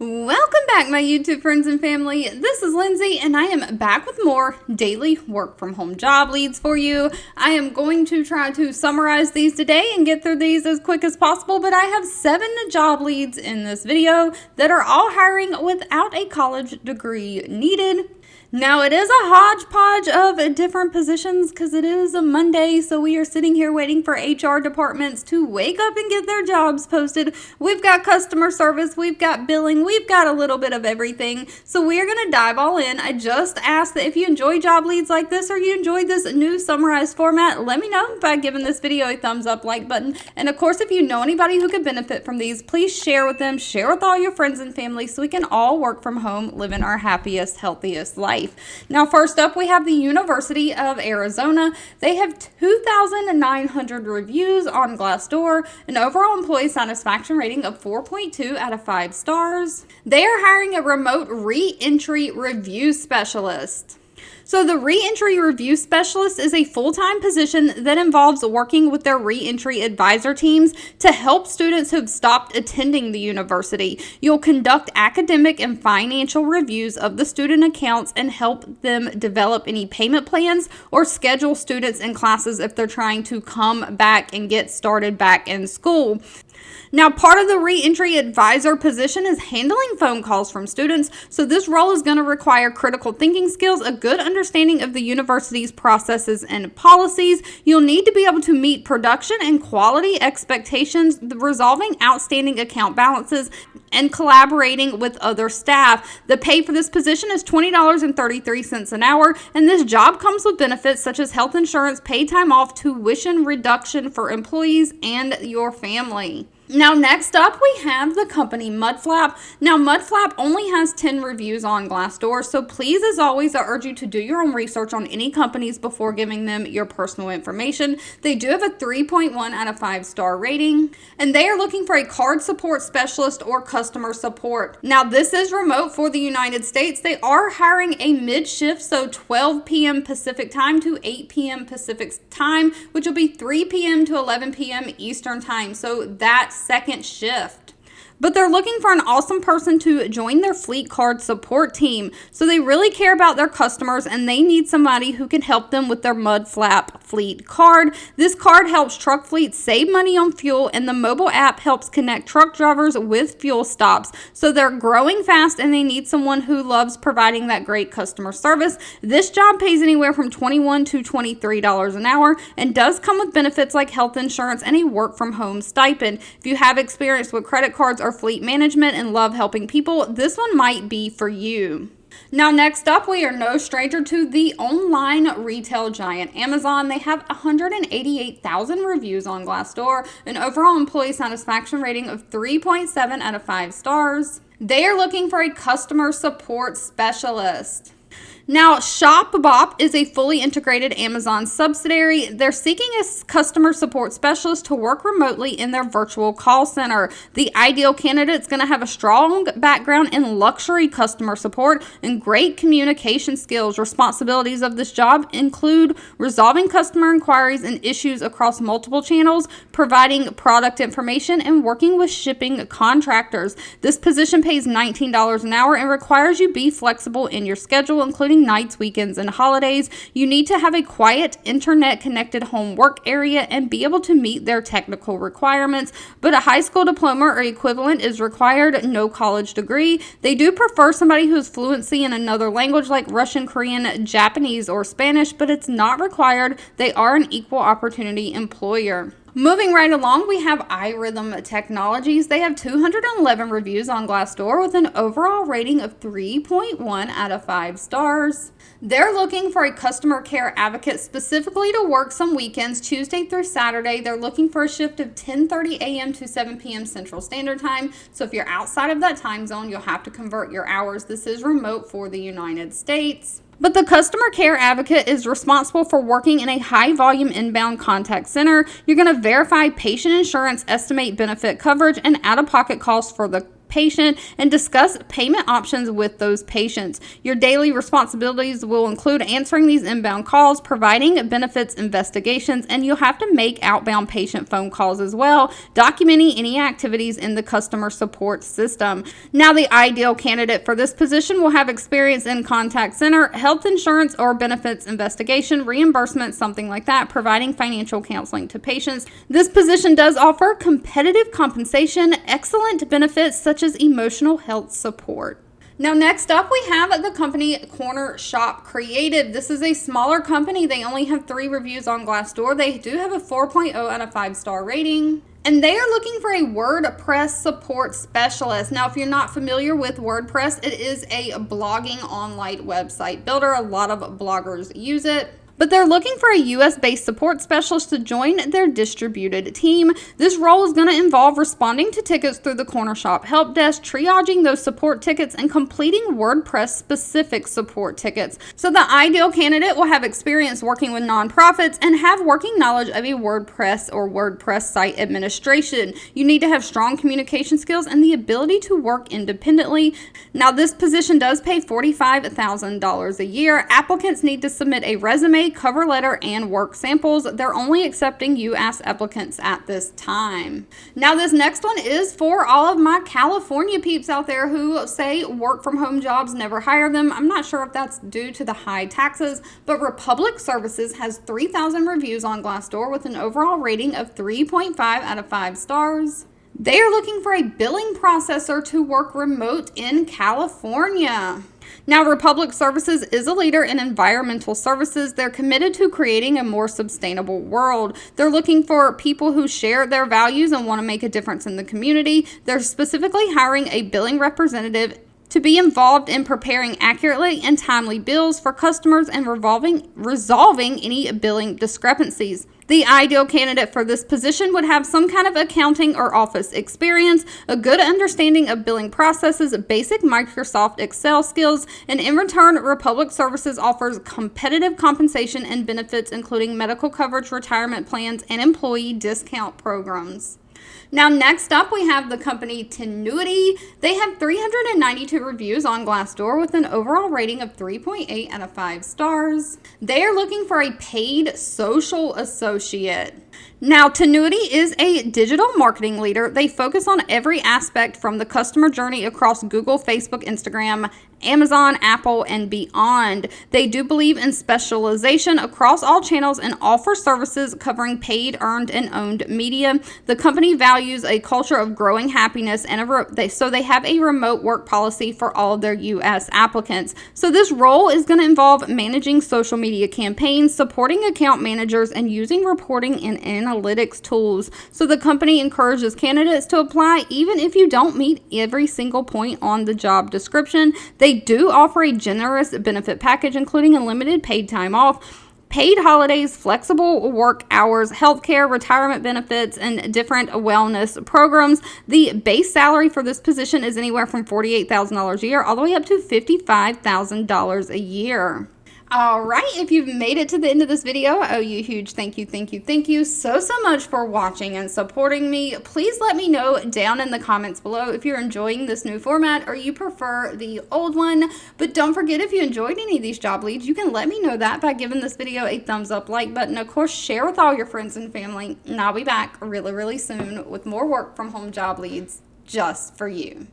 Welcome back, my YouTube friends and family. This is Lindsay, and I am back with more daily work from home job leads for you. I am going to try to summarize these today and get through these as quick as possible, but I have 7 job leads in this video that are all hiring without a college degree needed. Now, it is a hodgepodge of different positions because it is a Monday, so we are sitting here waiting for HR departments to wake up and get their jobs posted. We've got customer service, we've got billing, we've got a little bit of everything, so we are going to dive all in. I just ask that if you enjoy job leads like this or you enjoyed this new summarized format, let me know by giving this video a thumbs up like button. And of course, if you know anybody who could benefit from these, please share with them, share with all your friends and family so we can all work from home, living our happiest, healthiest life. Now, first up, we have the University of Arizona. They have 2,900 reviews on Glassdoor, an overall employee satisfaction rating of 4.2 out of 5 stars. They are hiring a remote re-entry review specialist. So the re-entry review specialist is a full-time position that involves working with their re-entry advisor teams to help students who've stopped attending the university. You'll conduct academic and financial reviews of the student accounts and help them develop any payment plans or schedule students in classes if they're trying to come back and get started back in school. Now, part of the re-entry advisor position is handling phone calls from students, so this role is going to require critical thinking skills, a good understanding of the university's processes and policies. You'll need to be able to meet production and quality expectations, resolving outstanding account balances, and collaborating with other staff. The pay for this position is $20.33 an hour, and this job comes with benefits such as health insurance, paid time off, tuition reduction for employees and your family. Now, next up, we have the company Mudflap. Now, Mudflap only has 10 reviews on Glassdoor, so please, as always, I urge you to do your own research on any companies before giving them your personal information. They do have a 3.1 out of 5 star rating, and they are looking for a card support specialist or customer support. Now, this is remote for the United States. They are hiring a mid-shift, so 12 p.m. Pacific time to 8 p.m. Pacific time, which will be 3 p.m. to 11 p.m. Eastern time, so that's second shift. But they're looking for an awesome person to join their fleet card support team. So they really care about their customers and they need somebody who can help them with their Mudflap fleet card. This card helps truck fleets save money on fuel, and the mobile app helps connect truck drivers with fuel stops. So they're growing fast and they need someone who loves providing that great customer service. This job pays anywhere from $21 to $23 an hour and does come with benefits like health insurance and a work from home stipend. If you have experience with credit cards or fleet management and love helping people, this one might be for you. Now, next up, we are no stranger to the online retail giant Amazon. They have 188,000 reviews on Glassdoor, an overall employee satisfaction rating of 3.7 out of 5 stars. They are looking for a customer support specialist. Now, ShopBop is a fully integrated Amazon subsidiary. They're seeking a customer support specialist to work remotely in their virtual call center. The ideal candidate is going to have a strong background in luxury customer support and great communication skills. Responsibilities of this job include resolving customer inquiries and issues across multiple channels, providing product information, and working with shipping contractors. This position pays $19 an hour and requires you be flexible in your schedule, including nights, weekends, and holidays. You need to have a quiet, internet-connected home work area and be able to meet their technical requirements, but a high school diploma or equivalent is required, no college degree. They do prefer somebody who has fluency in another language like Russian, Korean, Japanese, or Spanish, but it's not required. They are an equal opportunity employer. Moving right along, we have iRhythm Technologies. They have 211 reviews on Glassdoor with an overall rating of 3.1 out of 5 stars. They're looking for a customer care advocate specifically to work some weekends, Tuesday through Saturday. They're looking for a shift of 10:30 a.m. to 7 p.m. Central Standard Time. So if you're outside of that time zone, you'll have to convert your hours. This is remote for the United States. But the customer care advocate is responsible for working in a high volume inbound contact center. You're going to verify patient insurance, estimate benefit coverage, and out-of-pocket costs for the patient and discuss payment options with those patients. Your daily responsibilities will include answering these inbound calls, providing benefits investigations, and you'll have to make outbound patient phone calls as well, documenting any activities in the customer support system. Now, the ideal candidate for this position will have experience in contact center, health insurance or benefits investigation, reimbursement, something like that, providing financial counseling to patients. This position does offer competitive compensation, excellent benefits such as emotional health support. Now, next up, we have the company Corner Shop Creative. This is a smaller company. They only have 3 reviews on Glassdoor. They do have a 4.0 out of 5-star rating. And they are looking for a WordPress support specialist. Now, if you're not familiar with WordPress, it is a blogging online website builder. A lot of bloggers use it. But they're looking for a US-based support specialist to join their distributed team. This role is going to involve responding to tickets through the Corner Shop help desk, triaging those support tickets, and completing WordPress-specific support tickets. So the ideal candidate will have experience working with nonprofits and have working knowledge of a WordPress or WordPress site administration. You need to have strong communication skills and the ability to work independently. Now, this position does pay $45,000 a year. Applicants need to submit a resume, cover letter, and work samples. They're only accepting US applicants at this time. Now, this next one is for all of my California peeps out there who say work from home jobs never hire them. I'm not sure if that's due to the high taxes, but Republic Services has 3,000 reviews on Glassdoor with an overall rating of 3.5 out of 5 stars. They are looking for a billing processor to work remote in California. Now, Republic Services is a leader in environmental services. They're committed to creating a more sustainable world. They're looking for people who share their values and want to make a difference in the community. They're specifically hiring a billing representative to be involved in preparing accurately and timely bills for customers and resolving any billing discrepancies. The ideal candidate for this position would have some kind of accounting or office experience, a good understanding of billing processes, basic Microsoft Excel skills, and in return, Republic Services offers competitive compensation and benefits, including medical coverage, retirement plans, and employee discount programs. Now, next up, we have the company Tenuity. They have 392 reviews on Glassdoor with an overall rating of 3.8 out of 5 stars. They are looking for a paid social associate. Now, Tenuity is a digital marketing leader. They focus on every aspect from the customer journey across Google, Facebook, Instagram, Amazon, Apple, and beyond. They do believe in specialization across all channels and offer services covering paid, earned, and owned media. The company values a culture of growing happiness, and so they have a remote work policy for all of their U.S. applicants. So this role is going to involve managing social media campaigns, supporting account managers, and using reporting and analytics tools. So the company encourages candidates to apply even if you don't meet every single point on the job description. They do offer a generous benefit package, including unlimited paid time off, paid holidays, flexible work hours, healthcare, retirement benefits, and different wellness programs. The base salary for this position is anywhere from $48,000 a year all the way up to $55,000 a year. All right, if you've made it to the end of this video, I owe you a huge thank you so much for watching and supporting me. Please let me know down in the comments below if you're enjoying this new format or you prefer the old one. But don't forget, if you enjoyed any of these job leads, you can let me know that by giving this video a thumbs up, like button. Of course, share with all your friends and family. And I'll be back really soon with more work from home job leads just for you.